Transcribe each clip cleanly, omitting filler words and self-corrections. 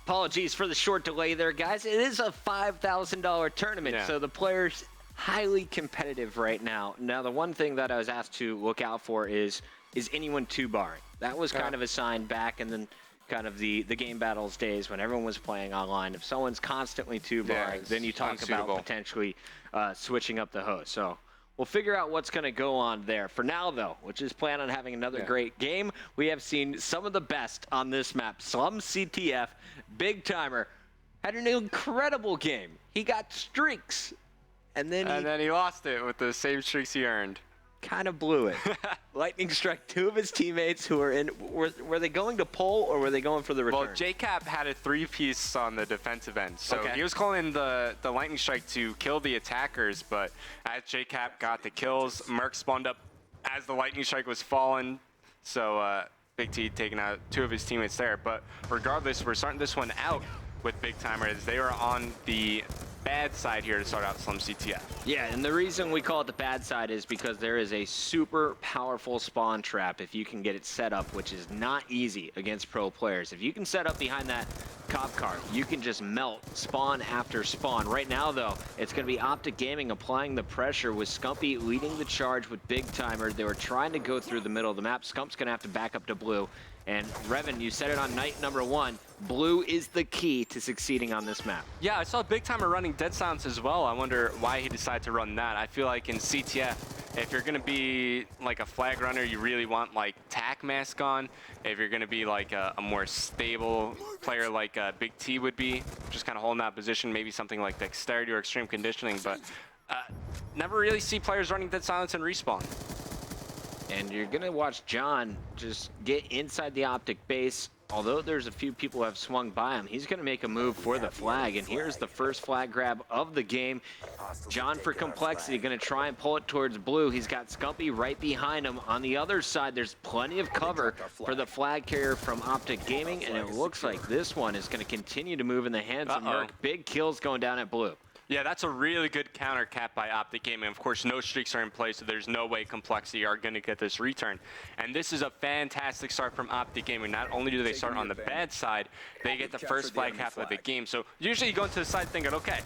Apologies for the short delay there, guys. It is a $5,000 tournament, so the players highly competitive right now. Now, the one thing that I was asked to look out for is anyone two-barring. That was kind of a sign back in the kind of the game battles days when everyone was playing online. If someone's constantly two-barring, then you talk about potentially switching up the host. So we'll figure out what's going to go on there. For now, though, which is plan on having another great game, we have seen some of the best on this map. Slum CTF, big timer, had an incredible game. He got streaks, and then he lost it with the same streaks he earned. Kind of blew it. Lightning struck two of his teammates who were in. Were they going to pull or were they going for the return? Well, JCap had a three-piece on the defensive end, so he was calling the lightning strike to kill the attackers. But as JCap got the kills, Merc spawned up as the lightning strike was falling. So Big T taking out two of his teammates there. But regardless, we're starting this one out with Big Timer as they are on the bad side here to start out Slum CTF. Yeah, and the reason we call it the bad side is because there is a super powerful spawn trap if you can get it set up, which is not easy against pro players. If you can set up behind that cop car, you can just melt spawn after spawn. Right now, though, it's going to be OpTic Gaming applying the pressure with Scumpy leading the charge with Big Timer. They were trying to go through the middle of the map. Scump's going to have to back up to blue. And Revan, you said it on night number 1. Blue is the key to succeeding on this map. Yeah, I saw Big Timer running Dead Silence as well. I wonder why he decided to run that. I feel like in CTF, if you're going to be like a flag runner, you really want like tac mask on. If you're going to be like a more stable player like Big T would be, just kind of holding that position, maybe something like dexterity or extreme conditioning. But never really see players running Dead Silence and respawn. And you're going to watch John just get inside the OpTic base. Although there's a few people who have swung by him, he's going to make a move for the flag. And here's the first flag grab of the game. John for compLexity going to try and pull it towards blue. He's got Scumpy right behind him. On the other side, there's plenty of cover for the flag carrier from OpTic Gaming. And it looks like this one is going to continue to move in the hands of Merc. Big kills going down at blue. Yeah, that's a really good counter cap by OpTic Gaming. Of course, no streaks are in place, so there's no way compLexity are going to get this return. And this is a fantastic start from OpTic Gaming. Not only do they start on the bad side, they get the first flag cap of the game. So usually you go into the side thinking, okay,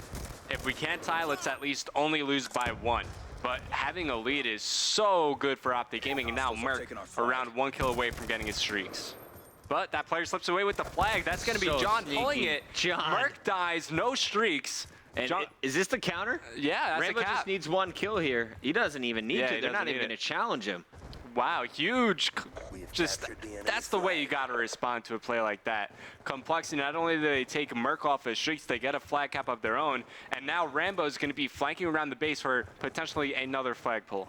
if we can't tie, let's at least only lose by 1. But having a lead is so good for OpTic Gaming, and now Merc around 1 kill away from getting his streaks. But that player slips away with the flag. That's going to be John pulling it. Merc dies, no streaks. And is this the counter? Yeah, that's Rambo a cap. just needs 1 kill here. He doesn't even need to. They're not even going to challenge him. Wow, huge. Just, that's the way you got to respond to a play like that. compLexity, not only do they take Merc off his streaks, they get a flag cap of their own. And now Rambo's going to be flanking around the base for potentially another flag pull.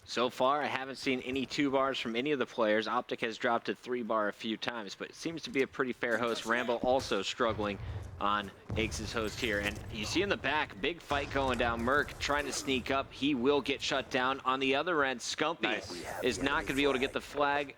So far, I haven't seen any 2 bars from any of the players. OpTic has dropped to 3 bar a few times, but it seems to be a pretty fair host. Rambo also struggling on Aches' host here. And you see in the back, big fight going down. Merc trying to sneak up. He will get shut down. On the other end, Scumpy is not going to be able to get the flag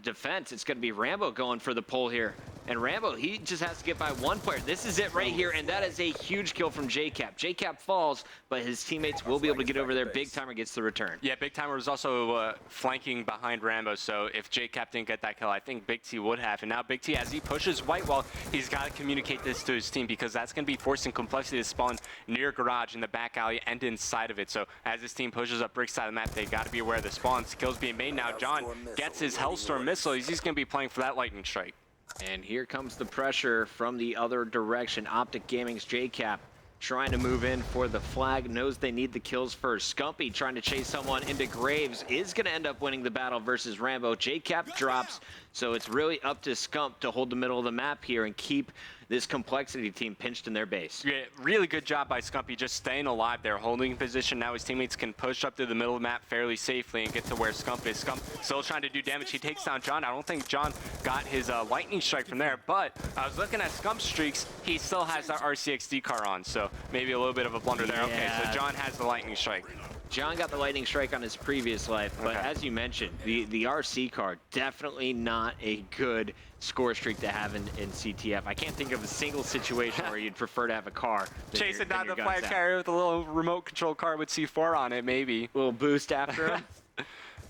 defense. It's going to be Rambo going for the pull here. And Rambo, he just has to get by 1 player. This is it right here, and that is a huge kill from JCap. JCap falls, but his teammates will be able to get over there. Big Timer gets the return. Yeah, Big Timer was also flanking behind Rambo, so if JCap didn't get that kill, I think Big T would have. And now Big T, as he pushes white wall, he's got to communicate this to his team because that's going to be forcing compLexity to spawn near garage in the back alley and inside of it. So as his team pushes up brick side of the map, they got to be aware of the spawns. Kills being made now. John gets his Hellstorm missile. He's going to be playing for that lightning strike. And here comes the pressure from the other direction. OpTic Gaming's JCap trying to move in for the flag, knows they need the kills first. Scumpy trying to chase someone into Graves is going to end up winning the battle versus Rambo. JCap drops, so it's really up to Scump to hold the middle of the map here and keep this compLexity team pinched in their base. Yeah, really good job by Scumpy just staying alive there, holding position. Now his teammates can push up to the middle of the map fairly safely and get to where Scump is. Scump still trying to do damage. He takes down John. I don't think John got his lightning strike from there, but I was looking at Scump's streaks. He still has that RCXD car on, so maybe a little bit of a blunder there. Okay, so John has the lightning strike. John got the lightning strike on his previous life, but as you mentioned, the RC card, definitely not a good score streak to have in CTF. I can't think of a single situation where you'd prefer to have a car. Chasing down the flag carrier with a little remote control car with C4 on it, maybe. A little boost after him.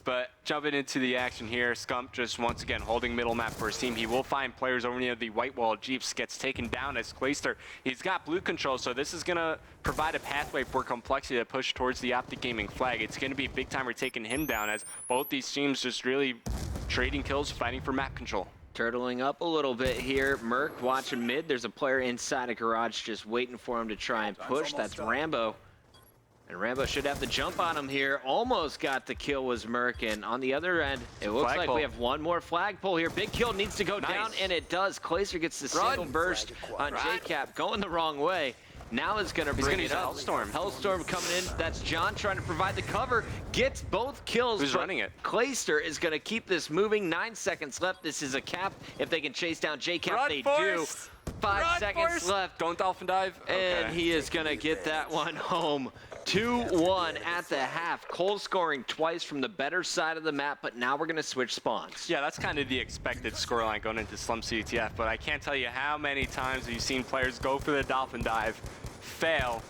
But jumping into the action here, Scump just once again holding middle map for his team. He will find players over near the white wall. Jeeps gets taken down as Clayster. He's got blue control, so this is going to provide a pathway for compLexity to push towards the OpTic Gaming flag. It's going to be Big Timer taking him down as both these teams just really trading kills, fighting for map control. Turtling up a little bit here. Merc watching mid. There's a player inside a garage just waiting for him to try and push. That's Rambo. And Rambo should have the jump on him here. Almost got the kill was Merc. And on the other end, it looks like we have one more flagpole here. Big kill needs to go down, and it does. Clayster gets the single burst on JCap, going the wrong way. Now it's going to bring it up. Hellstorm. Hellstorm coming in. That's John trying to provide the cover. Gets both kills. Who's running it? Clayster is going to keep this moving. 9 seconds left. This is a cap. If they can chase down JCap, they do. 5 seconds left. Don't dolphin dive. Okay. And he is going to get that one home. 2-1 at the half. Cole scoring twice from the better side of the map, but now we're going to switch spawns. Yeah, that's kind of the expected scoreline going into Slum CTF, but I can't tell you how many times you've seen players go for the dolphin dive, fail,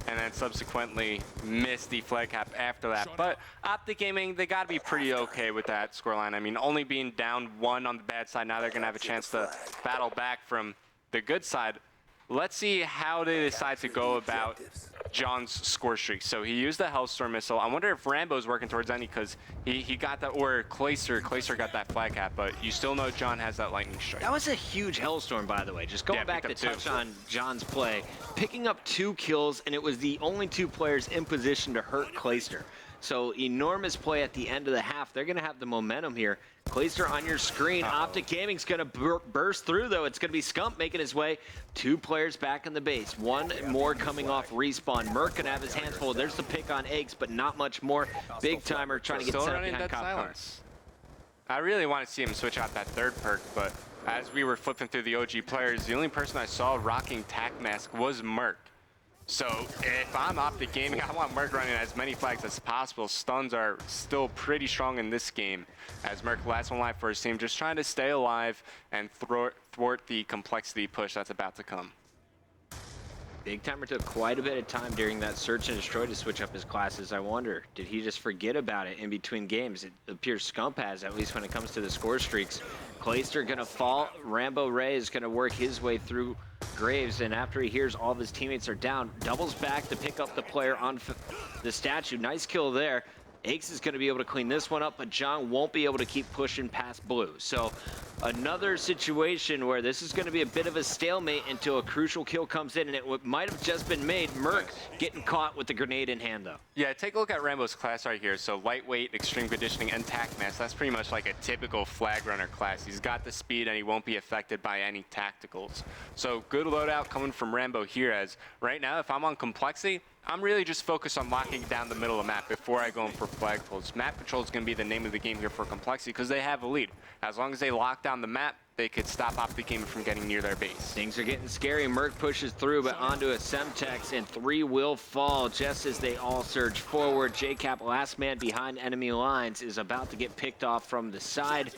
and then subsequently miss the flag cap after that. But OpTic Gaming, they got to be pretty okay with that scoreline. I mean, only being down 1 on the bad side, now they're going to have a chance to battle back from the good side. Let's see how they decide to go about John's score streak. So he used the Hellstorm missile. I wonder if Rambo's working towards any, because he got that, or Clayster got that flag cap, but you still know John has that lightning strike. That was a huge Hellstorm, by the way. Just going back to touch on John's play, picking up 2 kills, and it was the only 2 players in position to hurt Clayster. So enormous play at the end of the half. They're going to have the momentum here. Clayster on your screen. OpTic Gaming's going to burst through, though. It's going to be Scump making his way. 2 players back in the base. 1 more coming off respawn. Merc going to have his hands full. There's the pick on eggs, but not much more. Big Timer trying to get set up behind cop cars. I really want to see him switch out that 3rd perk, but as we were flipping through the OG players, the only person I saw rocking Tac Mask was Merc. So if I'm OpTic Gaming, I want Merc running as many flags as possible. Stuns are still pretty strong in this game, as Merc, last one alive for his team, just trying to stay alive and thwart the compLexity push that's about to come. Big Timer took quite a bit of time during that search and destroy to switch up his classes. I wonder, did he just forget about it in between games? It appears Scump has, at least when it comes to the score streaks. Clayster going to fall. Rambo Ray is going to work his way through Graves, and after he hears all of his teammates are down, doubles back to pick up the player on the statue. Nice kill there. Aches is going to be able to clean this one up, but John won't be able to keep pushing past blue. So another situation where this is going to be a bit of a stalemate until a crucial kill comes in, and it might have just been made. Merc getting caught with the grenade in hand, though. Yeah, take a look at Rambo's class right here. So lightweight, extreme conditioning, and tac mask. That's pretty much like a typical flag runner class. He's got the speed, and he won't be affected by any tacticals. So good loadout coming from Rambo here, as right now, if I'm on compLexity, I'm really just focused on locking down the middle of the map before I go in for flagpoles. Map control is going to be the name of the game here for compLexity because they have a lead. As long as they lock down the map, they could stop OpTic Gaming from getting near their base. Things are getting scary. Merc pushes through, but onto a Semtex, and 3 will fall just as they all surge forward. JCap, last man behind enemy lines, is about to get picked off from the side.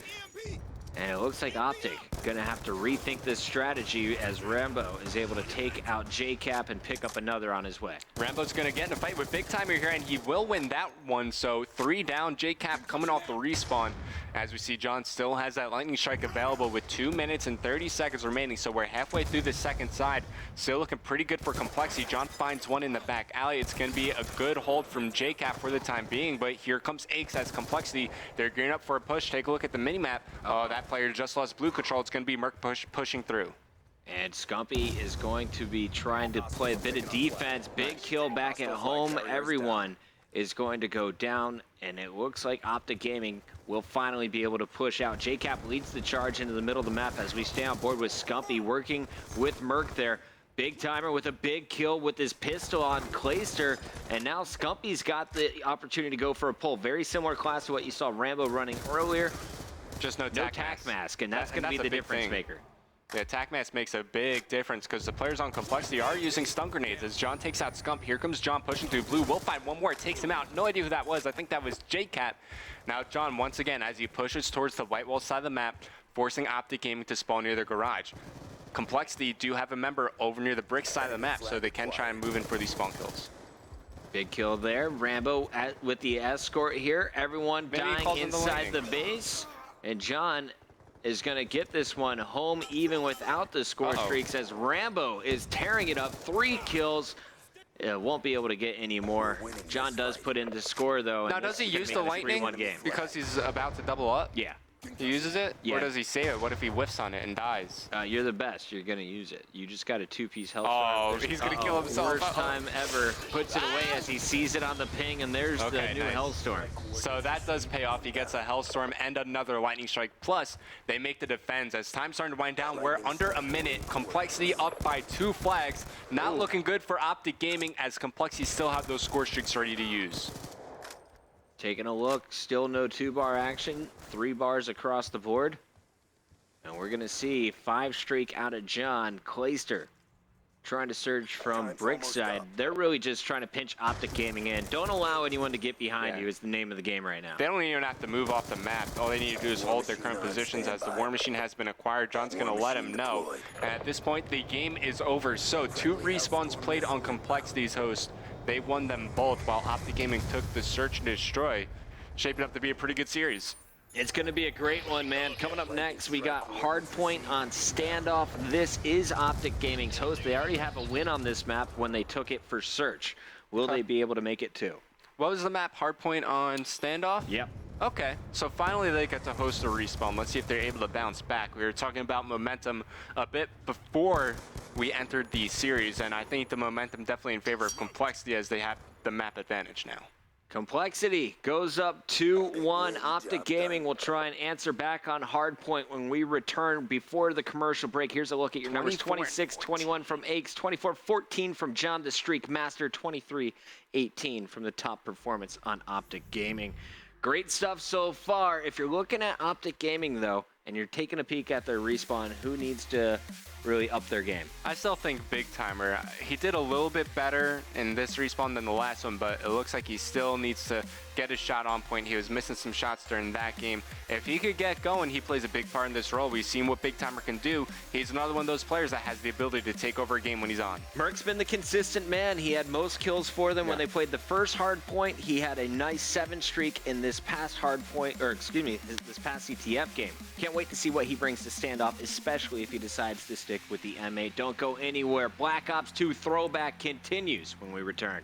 And it looks like OpTic gonna have to rethink this strategy as Rambo is able to take out JCap and pick up another on his way. Rambo's gonna get in a fight with Big Timer here, and he will win that one. So 3 down, JCap coming off the respawn. As we see, John still has that lightning strike available with 2 minutes and 30 seconds remaining. So we're halfway through the second side. Still looking pretty good for compLexity. John finds one in the back alley. It's gonna be a good hold from JCap for the time being, but here comes Aches as compLexity. They're gearing up for a push. Take a look at the minimap. Oh, that player just lost blue control. It's gonna be Merc pushing through. And Scumpy is going to be trying to play a bit of defense. Big kill back at home. Everyone is going to go down, and it looks like OpTic Gaming will finally be able to push out. JCap leads the charge into the middle of the map as we stay on board with Scumpy working with Merc there. Big Timer with a big kill with his pistol on Clayster, and now Scumpy's got the opportunity to go for a pull. Very similar class to what you saw Rambo running earlier. Just no tac mask, and that's going to be the difference maker. The attack mask makes a big difference because the players on compLexity are using stun grenades as John takes out Scump. Here comes John pushing through blue. Will find one more, takes him out. No idea who that was. I think that was JCap. Now John, once again, as he pushes towards the white wall side of the map, forcing OpTic Gaming to spawn near their garage. compLexity do have a member over near the brick side of the map, so they can try and move in for these spawn kills. Big kill there. Rambo with the escort here. Everyone dying inside the base. And John is going to get this one home even without the score streaks as Rambo is tearing it up. 3 kills. Won't be able to get any more. John does put in the score, though. Now, does he use the lightning because he's about to double up? Yeah. He uses it? Yeah. Or does he save it? What if he whiffs on it and dies? You're the best. You're going to use it. You just got a 2-piece health. Oh, he's going to kill himself. Worst time ever. Puts it away as he sees it on the ping, and there's the new Hellstorm. So that does pay off. He gets a Hellstorm and another Lightning Strike. Plus, they make the defense. As time's starting to wind down, we're under a minute. compLexity up by 2 flags. Not looking good for OpTic Gaming as compLexity still have those score streaks ready to use. Taking a look, still no 2-bar action, 3 bars across the board. And we're gonna see 5 streak out of John. Clayster trying to surge from Brickside. They're really just trying to pinch OpTic Gaming in. Don't allow anyone to get behind you is the name of the game right now. They don't even have to move off the map. All they need to do is hold their current positions as the War Machine has been acquired. John's gonna let him know. And at this point, the game is over. So 2 respawns played on compLexity's host. They won them both while OpTic Gaming took the search and destroy. Shaping up to be a pretty good series. It's going to be a great one, man. Coming up next, we got Hardpoint on Standoff. This is OpTic Gaming's host. They already have a win on this map when they took it for search. Will they be able to make it too? What was the map? Hardpoint on Standoff? Yep. Okay, so finally they get to host a respawn. Let's see if they're able to bounce back. We were talking about momentum a bit before we entered the series, and I think the momentum definitely in favor of compLexity as they have the map advantage now. compLexity goes up 2-1. OpTic Gaming will try and answer back on Hardpoint when we return before the commercial break. Here's a look at your numbers. 26-21 from Aches, 24-14 from John the Streak Master, 23-18 from the top performance on OpTic Gaming. Great stuff so far. If you're looking at OpTic Gaming, though, and you're taking a peek at their respawn, who needs to really up their game? I still think Big Timer. He did a little bit better in this respawn than the last one, but it looks like he still needs to get his shot on point. He was missing some shots during that game. If he could get going, he plays a big part in this role. We've seen what Big Timer can do. He's another one of those players that has the ability to take over a game when he's on. Merc's been the consistent man. He had most kills for them when they played the first Hardpoint. He had a nice 7 streak in this past Hardpoint, or excuse me, this past CTF game. Can't wait to see what he brings to Standoff, especially if he decides to stick with the M8. Don't go anywhere. Black Ops 2 Throwback continues when we return.